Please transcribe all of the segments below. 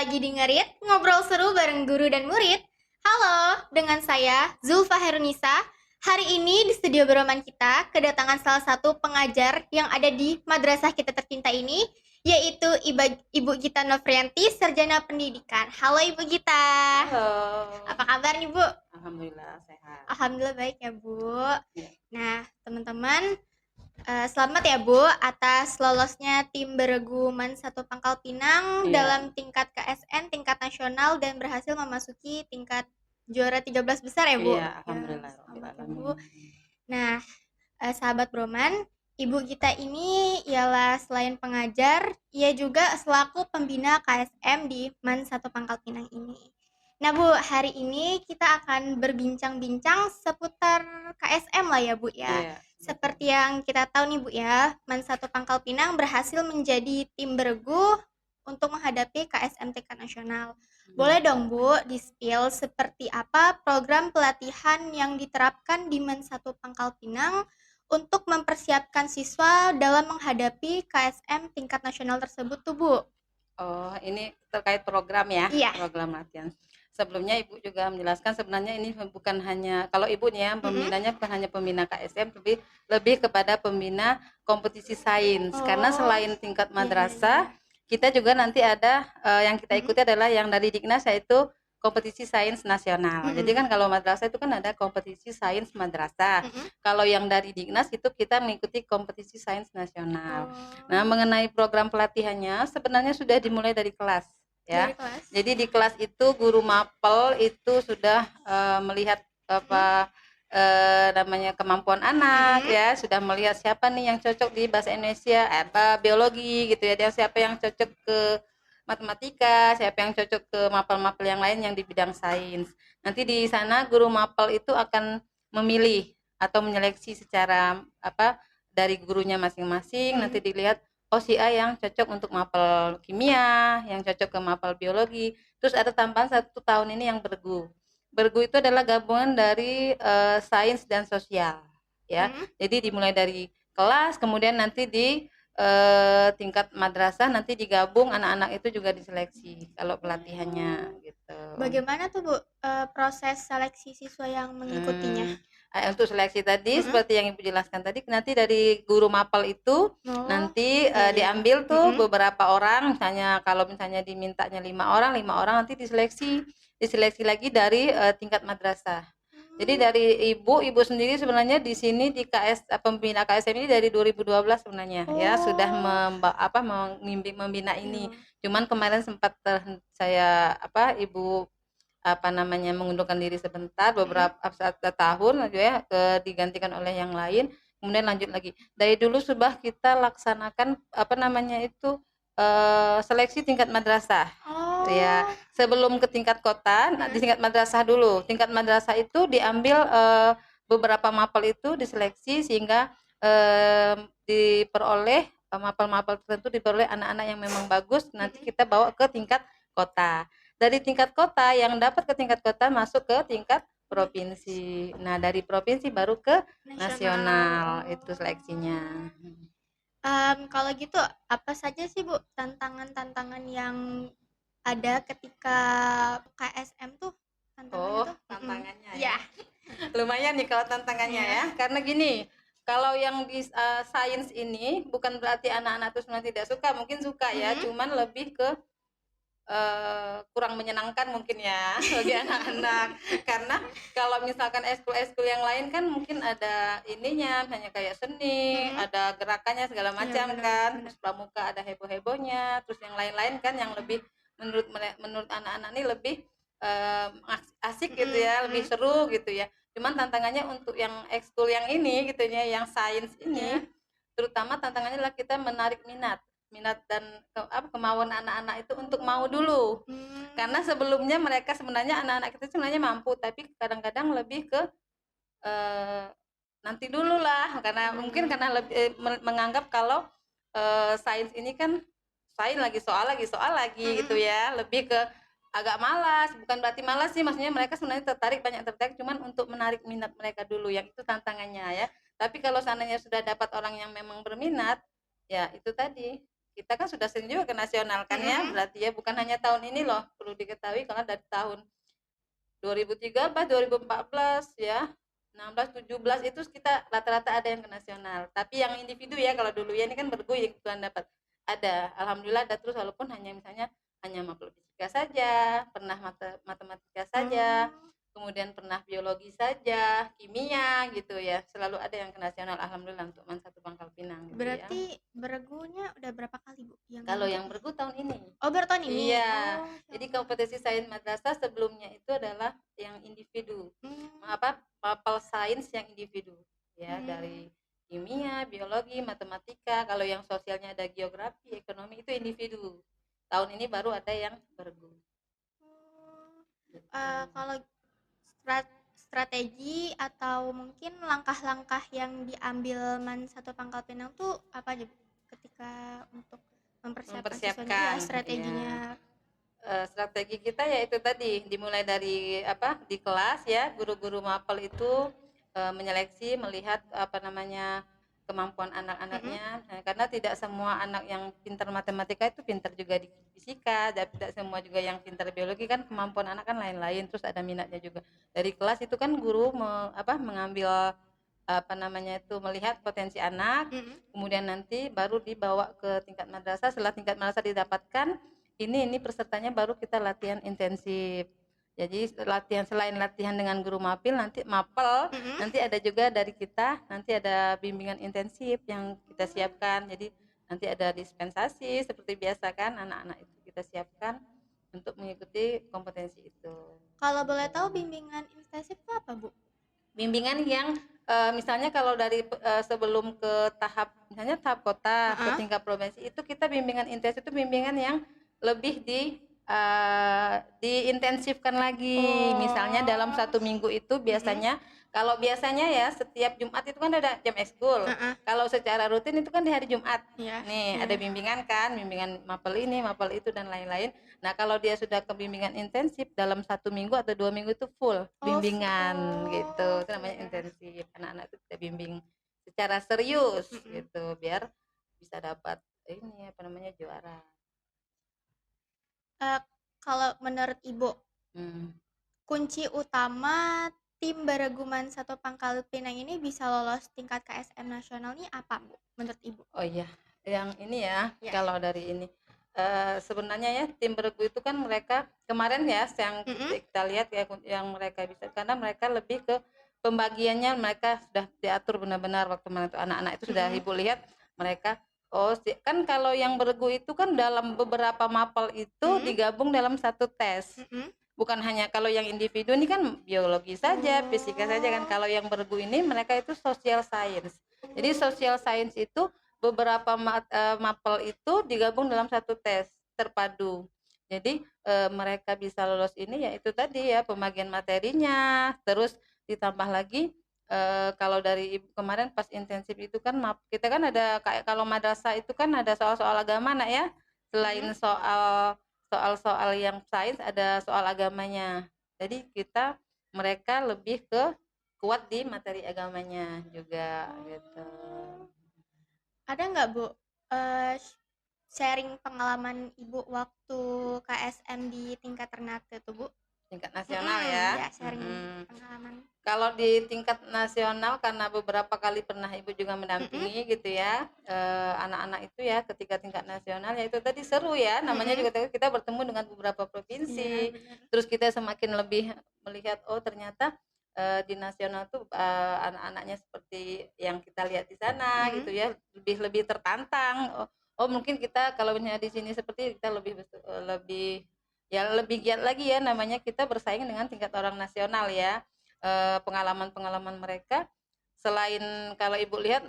lagi dengerin ngobrol seru bareng guru dan murid. Halo, dengan saya Zulfa Herunisa. Hari ini di studio Beroman kita kedatangan salah satu pengajar yang ada di madrasah kita tercinta ini, yaitu Ibu Gita Novrianti, Sarjana Pendidikan. Halo Ibu Gita. Halo. Apa kabar nih Bu? Alhamdulillah sehat. Alhamdulillah baik ya Bu. Ya. Nah teman-teman, selamat ya Bu atas lolosnya tim Beregu Man 1 Pangkal Pinang dalam tingkat KSN tingkat nasional dan berhasil memasuki tingkat juara 13 besar ya Bu. Iya, alhamdulillah. Selamat ya Bu. Nah, sahabat Broman, Ibu Gita ini ialah selain pengajar, ia juga selaku pembina KSM di Man 1 Pangkal Pinang ini. Nah Bu, hari ini kita akan berbincang-bincang seputar KSM lah ya Bu ya. Seperti yang kita tahu nih Bu ya, Man 1 Pangkal Pinang berhasil menjadi tim beregu untuk menghadapi KSM tingkat nasional. Boleh dong Bu, di-spill seperti apa program pelatihan yang diterapkan di Man 1 Pangkal Pinang untuk mempersiapkan siswa dalam menghadapi KSM tingkat nasional tersebut tuh Bu? Oh, ini terkait program ya? Iya. Program latihan. Sebelumnya Ibu juga menjelaskan sebenarnya ini bukan hanya, kalau Ibunya pembinanya bukan hanya pembina KSM, tapi lebih kepada pembina kompetisi sains. Karena selain tingkat madrasah, kita juga nanti ada yang kita ikuti adalah yang dari Dignas, yaitu kompetisi sains nasional. Jadi kan kalau madrasah itu kan ada kompetisi sains madrasah. Kalau yang dari Dignas itu kita mengikuti kompetisi sains nasional. Nah, mengenai program pelatihannya sebenarnya sudah dimulai dari kelas ya. Jadi di kelas itu guru mapel itu sudah melihat apa namanya kemampuan anak ya, sudah melihat siapa nih yang cocok di bahasa Indonesia, biologi gitu ya, dia siapa yang cocok ke matematika, siapa yang cocok ke mapel-mapel yang lain yang di bidang sains. Nanti di sana guru mapel itu akan memilih atau menyeleksi secara dari gurunya masing-masing. Nanti dilihat, oh si A yang cocok untuk mapel kimia, yang cocok ke mapel biologi. Terus ada tambahan 1 tahun ini yang bergu. Bergu itu adalah gabungan dari sains dan sosial ya. Jadi dimulai dari kelas, kemudian nanti di tingkat madrasah nanti digabung, anak-anak itu juga diseleksi kalau pelatihannya gitu. Bagaimana tuh Bu proses seleksi siswa yang mengikutinya? Untuk seleksi tadi seperti yang Ibu jelaskan tadi, nanti dari guru mapel itu nanti diambil tuh beberapa orang, misalnya kalau misalnya dimintanya 5 orang nanti diseleksi lagi dari tingkat madrasah. Jadi dari ibu sendiri sebenarnya di sini di pembina KSM ini dari 2012 sebenarnya ya sudah membimbing membina ini. Cuman kemarin sempat saya ibu mengundurkan diri sebentar beberapa tahun aja ya, digantikan oleh yang lain, kemudian lanjut lagi. Dari dulu sudah kita laksanakan seleksi tingkat madrasah. Ya, sebelum ke tingkat kota, di tingkat madrasah dulu. Tingkat madrasah itu diambil beberapa mapel itu diseleksi sehingga diperoleh mapel-mapel tertentu diperoleh anak-anak yang memang bagus, nanti kita bawa ke tingkat kota. Dari tingkat kota yang dapat ke tingkat kota masuk ke tingkat provinsi. Nah, dari provinsi baru ke nasional itu seleksinya. Kalau gitu apa saja sih Bu tantangan-tantangan yang ada ketika KSM tuh tantangannya ya. Lumayan nih kalau tantangannya ya. Karena gini, kalau yang di sains ini bukan berarti anak-anak itu sebenarnya tidak suka, mungkin suka ya, cuman lebih ke kurang menyenangkan mungkin ya bagi anak-anak. Karena kalau misalkan eskul yang lain kan mungkin ada ininya, misalnya kayak seni, ada gerakannya segala macam kan, terus pramuka ada heboh-hebohnya, terus yang lain-lain kan yang lebih menurut anak-anak ini lebih asik gitu ya, lebih seru gitu ya. Cuman tantangannya untuk yang ekskul yang ini gitu ya, yang sains ini terutama tantangannya adalah kita menarik minat dan kemauan anak-anak itu untuk mau dulu. Karena sebelumnya mereka sebenarnya anak-anak kita sebenarnya mampu, tapi kadang-kadang lebih ke nanti dulu lah, karena mungkin karena lebih menganggap kalau sains ini kan sains lagi soal lagi gitu ya, lebih ke agak malas. Bukan berarti malas sih, maksudnya mereka sebenarnya banyak tertarik, cuman untuk menarik minat mereka dulu, yang itu tantangannya ya. Tapi kalau seandainya sudah dapat orang yang memang berminat, ya itu tadi kita kan sudah sering juga ke nasional kan ya, berarti ya bukan hanya tahun ini loh, perlu diketahui karena dari tahun 2013, 2014 ya, 16, 17 itu kita rata-rata ada yang ke nasional. Tapi yang individu ya, kalau dulu ya ini kan bergu yang kebetulan dapat ada, alhamdulillah ada terus, walaupun hanya misalnya hanya matematika saja, pernah matematika saja, kemudian pernah biologi saja, kimia gitu ya, selalu ada yang ke nasional, alhamdulillah untuk MAN 1 Pangkal Pinang gitu ya. Berarti bergunya udah berapa kali, Bu, yang Kalau yang ikut? bergu tahun ini. Oh, baru tahun ini? Iya, Oh, jadi masya Allah. kompetisi sains madrasah sebelumnya itu adalah yang individu, Hmm, mapel sains yang individu ya, hmm. dari kimia, biologi, matematika. Kalau yang sosialnya ada geografi, ekonomi, itu individu. Tahun ini baru ada yang bergu. Kalau strategi atau mungkin langkah-langkah yang diambil MAN 1 Pangkal Pinang tuh apa aja, Bu? Ketika untuk mempersiapkan siswanya, ya Mempersiapkan, strateginya. strategi kita yaitu tadi dimulai dari di kelas ya, guru-guru mapel itu menyeleksi, melihat kemampuan anak-anaknya. Nah, karena tidak semua anak yang pintar matematika itu pintar juga di fisika, dan tidak semua juga yang pintar biologi, kan kemampuan anak kan lain-lain, terus ada minatnya juga. Dari kelas itu kan guru mengambil melihat potensi anak, kemudian nanti baru dibawa ke tingkat madrasah. Setelah tingkat madrasah didapatkan, ini pesertanya baru kita latihan intensif. Jadi selain latihan dengan guru mapel, nanti ada juga dari kita, nanti ada bimbingan intensif yang kita siapkan. Jadi nanti ada dispensasi seperti biasa kan, anak-anak itu kita siapkan untuk mengikuti kompetensi itu. Kalau boleh tahu bimbingan intensif itu apa, Bu? Bimbingan yang misalnya kalau dari sebelum ke misalnya tahap kota, ke tingkat provinsi, itu kita bimbingan intensif itu bimbingan yang lebih diintensifkan lagi. Misalnya dalam 1 minggu itu biasanya, kalau biasanya ya setiap Jumat itu kan ada jam ekskul. Kalau secara rutin itu kan di hari Jumat. Nih ada bimbingan kan, bimbingan mapel ini, mapel itu dan lain-lain. Nah kalau dia sudah ke bimbingan intensif dalam 1 minggu atau 2 minggu itu full bimbingan gitu, itu namanya intensif. Anak-anak itu kita bimbing secara serius gitu, biar bisa dapat juara. Kalau menurut Ibu, kunci utama tim Bergu MAN 1 Pangkal Pinang ini bisa lolos tingkat KSM nasional ini apa, Bu, menurut Ibu? Oh iya, yang ini ya, kalau dari ini sebenarnya ya tim bergu itu kan mereka kemarin ya yang kita lihat ya, yang mereka bisa, karena mereka lebih ke pembagiannya, mereka sudah diatur benar-benar waktu anak-anak itu sudah Ibu lihat mereka. Kan kalau yang bergu itu kan dalam beberapa mapel itu digabung dalam satu tes. Bukan hanya kalau yang individu ini kan biologi saja, fisika saja kan. Kalau yang bergu ini mereka itu social science. Jadi social science itu beberapa mapel itu digabung dalam satu tes terpadu. Jadi mereka bisa lolos ini ya itu tadi ya, pembagian materinya, terus ditambah lagi kalau dari Ibu kemarin pas intensif itu kan kita kan ada kayak kalau madrasah itu kan ada soal-soal agama nak ya, selain soal yang sains ada soal agamanya. Jadi mereka lebih ke kuat di materi agamanya juga gitu. Ada nggak, Bu, sharing pengalaman Ibu waktu KSM di tingkat Ternate tuh, Bu? Tingkat nasional ya. Ya, sharing pengalaman. Kalau di tingkat nasional karena beberapa kali pernah Ibu juga mendampingi gitu ya, anak-anak itu ya ketika tingkat nasional ya itu tadi seru ya, namanya juga kita bertemu dengan beberapa provinsi, terus kita semakin lebih melihat ternyata di nasional tuh anak-anaknya seperti yang kita lihat di sana gitu ya, lebih tertantang. Mungkin kita kalau misalnya di sini seperti kita lebih giat lagi ya, namanya kita bersaing dengan tingkat orang nasional ya. Pengalaman mereka selain kalau Ibu lihat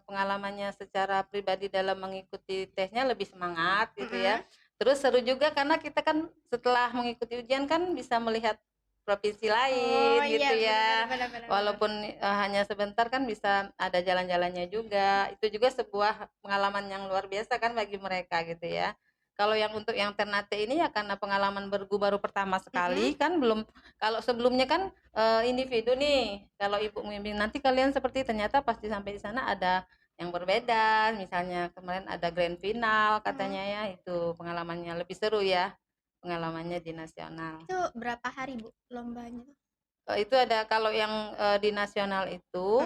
pengalamannya secara pribadi dalam mengikuti tesnya lebih semangat gitu ya. Terus seru juga karena kita kan setelah mengikuti ujian kan bisa melihat provinsi lain gitu ya. Benar. Walaupun hanya sebentar kan bisa ada jalan-jalannya juga. Itu juga sebuah pengalaman yang luar biasa kan bagi mereka gitu ya. Kalau yang untuk yang Ternate ini ya karena pengalaman bergu baru pertama sekali kan belum, kalau sebelumnya kan individu nih, kalau Ibu membimbing nanti kalian seperti ternyata pasti sampai di sana ada yang berbeda. Misalnya kemarin ada grand final katanya ya, itu pengalamannya lebih seru ya, pengalamannya di nasional. Itu berapa hari Bu lombanya tuh? Itu ada kalau yang di nasional itu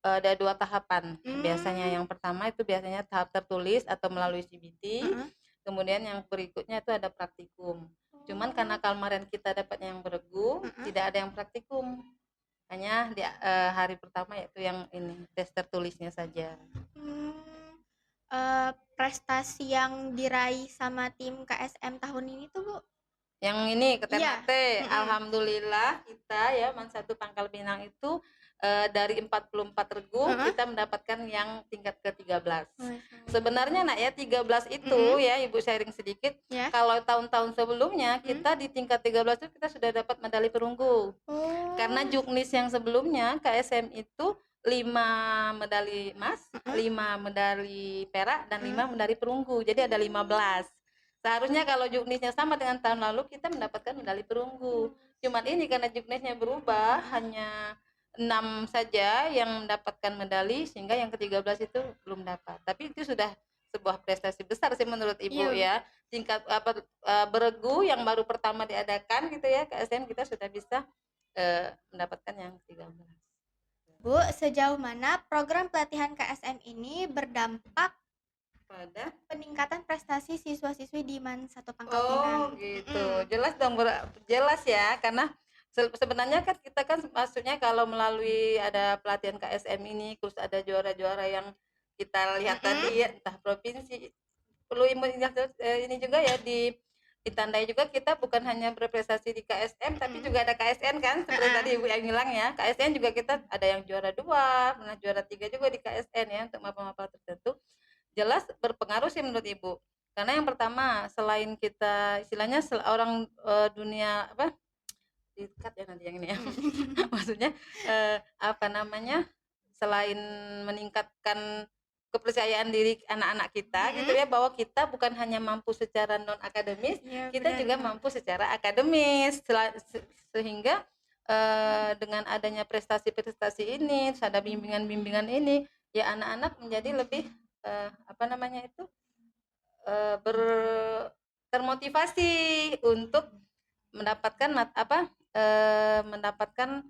ada 2 tahapan. Biasanya yang pertama itu biasanya tahap tertulis atau melalui CBT. Kemudian yang berikutnya itu ada praktikum. Cuman karena kemarin kita dapatnya yang beregu, tidak ada yang praktikum. Hanya di hari pertama yaitu yang ini tes tertulisnya saja. Prestasi yang diraih sama tim KSM tahun ini tuh Bu? Yang ini ke Iya. Ternate, alhamdulillah kita ya Man 1 Pangkal Pinang itu dari 44 regu kita mendapatkan yang tingkat ke-13. Sebenarnya nak ya 13 itu ya Ibu sharing sedikit. Kalau tahun-tahun sebelumnya kita di tingkat 13 itu kita sudah dapat medali perunggu. Karena juknis yang sebelumnya KSM itu 5 medali emas, 5 medali perak dan 5 medali perunggu. Jadi ada 15. Seharusnya kalau juknisnya sama dengan tahun lalu kita mendapatkan medali perunggu. Cuman ini karena juknisnya berubah hanya 6 saja yang mendapatkan medali sehingga yang ke-13 itu belum dapat. Tapi itu sudah sebuah prestasi besar sih menurut Ibu ya. Tingkat beregu yang baru pertama diadakan gitu ya, KSM kita sudah bisa mendapatkan yang ke-13. Bu, sejauh mana program pelatihan KSM ini berdampak pada peningkatan prestasi siswa-siswi di MAN 1 Pangkal Pinang? Oh gitu, jelas dong, jelas ya, karena sebenarnya kan kita kan maksudnya kalau melalui ada pelatihan KSM ini, terus ada juara-juara yang kita lihat tadi ya, entah provinsi, perlu ini juga ya ditandai juga kita bukan hanya berprestasi di KSM tapi juga ada KSN kan, seperti tadi Ibu yang bilang ya, KSN juga kita ada yang juara 2, pernah juara 3 juga di KSN ya untuk mapel-mapel tertentu. Jelas berpengaruh sih menurut Ibu. Karena yang pertama selain kita istilahnya orang dunia apa dikat ya nanti yang ini ya. Maksudnya apa namanya? Selain meningkatkan kepercayaan diri anak-anak kita gitu ya, bahwa kita bukan hanya mampu secara non akademis, kita juga mampu secara akademis sehingga dengan adanya prestasi-prestasi ini, ada bimbingan-bimbingan ini, ya anak-anak menjadi lebih apa namanya itu termotivasi untuk mendapatkan mendapatkan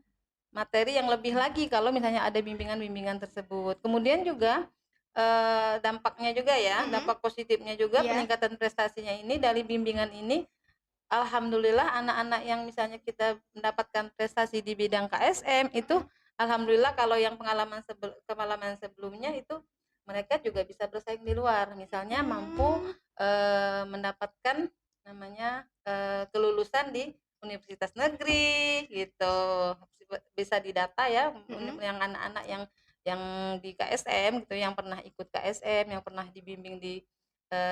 materi yang lebih lagi kalau misalnya ada bimbingan-bimbingan tersebut. Kemudian juga dampaknya juga ya, dampak positifnya juga peningkatan prestasinya ini dari bimbingan ini. Alhamdulillah anak-anak yang misalnya kita mendapatkan prestasi di bidang KSM itu alhamdulillah kalau yang pengalaman sebelumnya itu mereka juga bisa bersaing di luar, misalnya mampu mendapatkan namanya kelulusan di universitas negeri gitu, bisa didata ya yang anak-anak yang di KSM gitu, yang pernah ikut KSM, yang pernah dibimbing di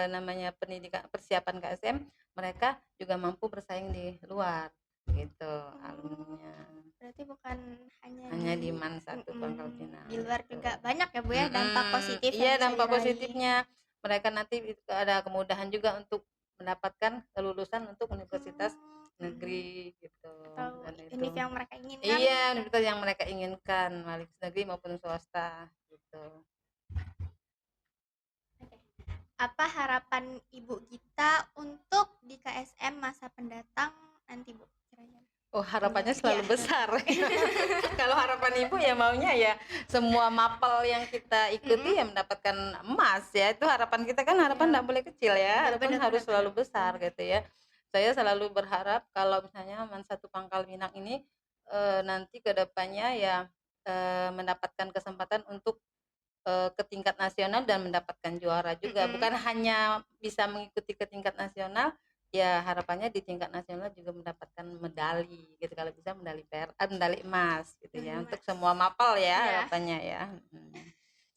namanya pendidikan persiapan KSM, mereka juga mampu bersaing di luar gitu alumninya. Berarti bukan hanya di MAN 1 Pangkal Pinang. Di luar juga banyak ya Bu ya dampak positif. Iya, dampak positifnya. Mereka nanti ada kemudahan juga untuk mendapatkan kelulusan untuk universitas negeri gitu. Atau Dan itu univ yang mereka inginkan. Iya, universitas yang mereka inginkan, baik negeri maupun swasta gitu. Apa harapan Ibu kita untuk di KSM masa pendatang nanti Bu? Oh, harapannya selalu besar. Kalau harapan Ibu ya maunya ya semua mapel yang kita ikuti ya mendapatkan emas ya. Itu harapan kita kan, harapan enggak boleh kecil ya. Harapan harus selalu besar gitu ya. Saya selalu berharap kalau misalnya MAN 1 Pangkal Pinang ini nanti ke depannya ya mendapatkan kesempatan untuk ke tingkat nasional dan mendapatkan juara juga. Bukan hanya bisa mengikuti ke tingkat nasional, ya harapannya di tingkat nasional juga mendapatkan medali gitu, kalau bisa medali medali emas gitu ya, untuk semua mapel ya harapannya ya.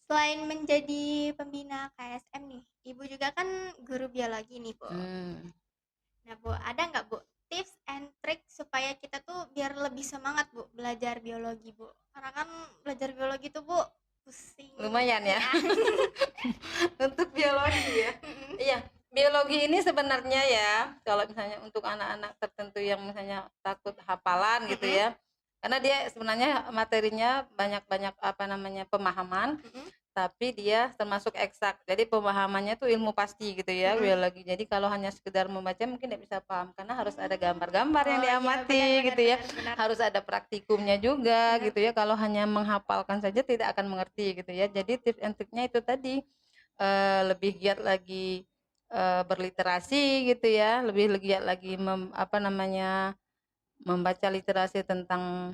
Selain menjadi pembina KSM nih, Ibu juga kan guru biologi nih Bu. Nah Bu, ada nggak Bu tips and trick supaya kita tuh biar lebih semangat Bu belajar biologi Bu? Karena kan belajar biologi tuh Bu pusing. Lumayan ya. Untuk biologi ya. Iya. Biologi ini sebenarnya ya, kalau misalnya untuk anak-anak tertentu yang misalnya takut hafalan gitu ya, karena dia sebenarnya materinya banyak-banyak apa namanya pemahaman, tapi dia termasuk eksak. Jadi pemahamannya tuh ilmu pasti gitu ya, biologi. Jadi kalau hanya sekedar membaca mungkin tidak bisa paham karena harus ada gambar-gambar yang Oh iya, diamati benar gitu ya. benar. Harus ada praktikumnya juga Benar. gitu ya. Kalau hanya menghafalkan saja tidak akan mengerti gitu ya. Jadi tips and triknya itu tadi lebih giat lagi berliterasi gitu ya, lebih giat lagi membaca literasi tentang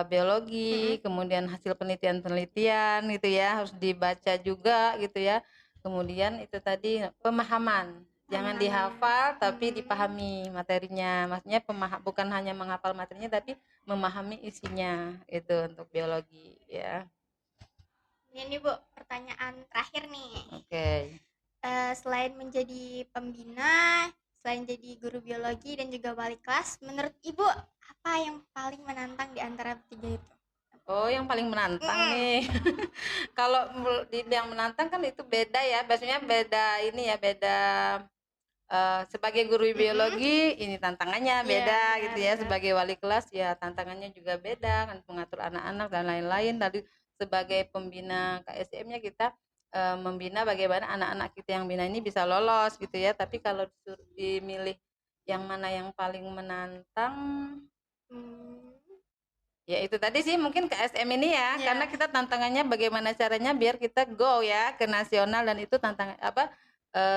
biologi, kemudian hasil penelitian-penelitian gitu ya, harus dibaca juga gitu ya. Kemudian itu tadi pemahaman, jangan dihafal tapi dipahami materinya. Maksudnya bukan hanya menghafal materinya tapi memahami isinya itu untuk biologi ya. Ini nih Bu, pertanyaan terakhir nih. Oke. Selain menjadi pembina, selain jadi guru biologi dan juga wali kelas, menurut Ibu apa yang paling menantang di antara tiga itu? Oh, yang paling menantang nih. Kalau yang menantang kan itu beda ya, biasanya beda ini ya, beda sebagai guru biologi ini tantangannya beda gitu ya, sebagai wali kelas ya tantangannya juga beda kan, mengatur anak-anak dan lain-lain. Lalu sebagai pembina KSM-nya kita membina bagaimana anak-anak kita yang bina ini bisa lolos gitu ya. Tapi kalau dimilih yang mana yang paling menantang, ya itu tadi sih mungkin KSM ini ya, karena kita tantangannya bagaimana caranya biar kita go ya ke nasional, dan itu tantangan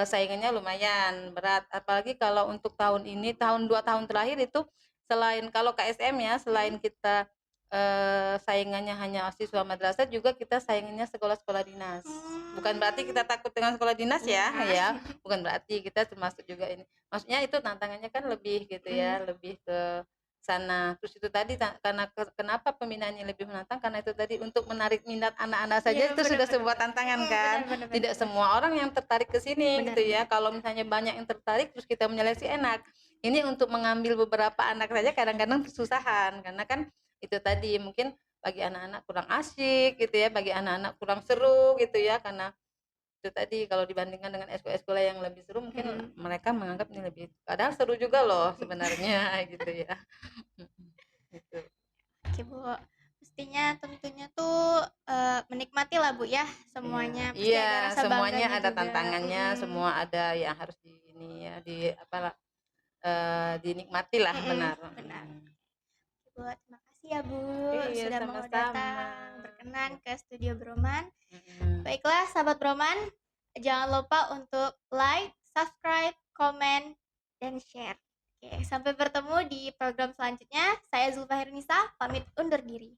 saingannya lumayan berat, apalagi kalau untuk tahun ini, 2 tahun terakhir itu selain kalau KSM ya, selain kita saingannya hanya siswa madrasah, juga kita saingannya sekolah-sekolah dinas. Bukan berarti kita takut dengan sekolah dinas ya, bukan berarti, kita termasuk juga ini. Maksudnya itu tantangannya kan lebih gitu ya, lebih ke sana. Terus itu tadi karena kenapa pembinaannya lebih menantang, karena itu tadi untuk menarik minat anak-anak saja itu sudah sebuah tantangan kan. Tidak semua orang yang tertarik ke sini gitu ya. Kalau misalnya banyak yang tertarik terus kita menyeleksi enak. Ini untuk mengambil beberapa anak saja kadang-kadang kesusahan, karena kan itu tadi mungkin bagi anak-anak kurang asyik gitu ya, bagi anak-anak kurang seru gitu ya, karena itu tadi kalau dibandingkan dengan sekolah yang lebih seru mungkin mereka menganggap ini lebih, padahal seru juga loh sebenarnya gitu ya. Gitu. Oke Bu, pastinya tentunya tuh menikmati lah Bu ya semuanya. Pasti ada rasa semuanya bangganya ada juga. tantangannya, semua ada yang harus di ini ya, dinikmati lah, benar. Bu, terima kasih ya Bu sudah mau sama-sama. datang berkenan ke studio Broman. Baiklah sahabat Broman, jangan lupa untuk like, subscribe, komen, dan share. Oke, sampai bertemu di program selanjutnya. Saya Zulfa Hirnisa, pamit undur diri.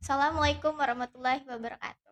Assalamualaikum warahmatullahi wabarakatuh.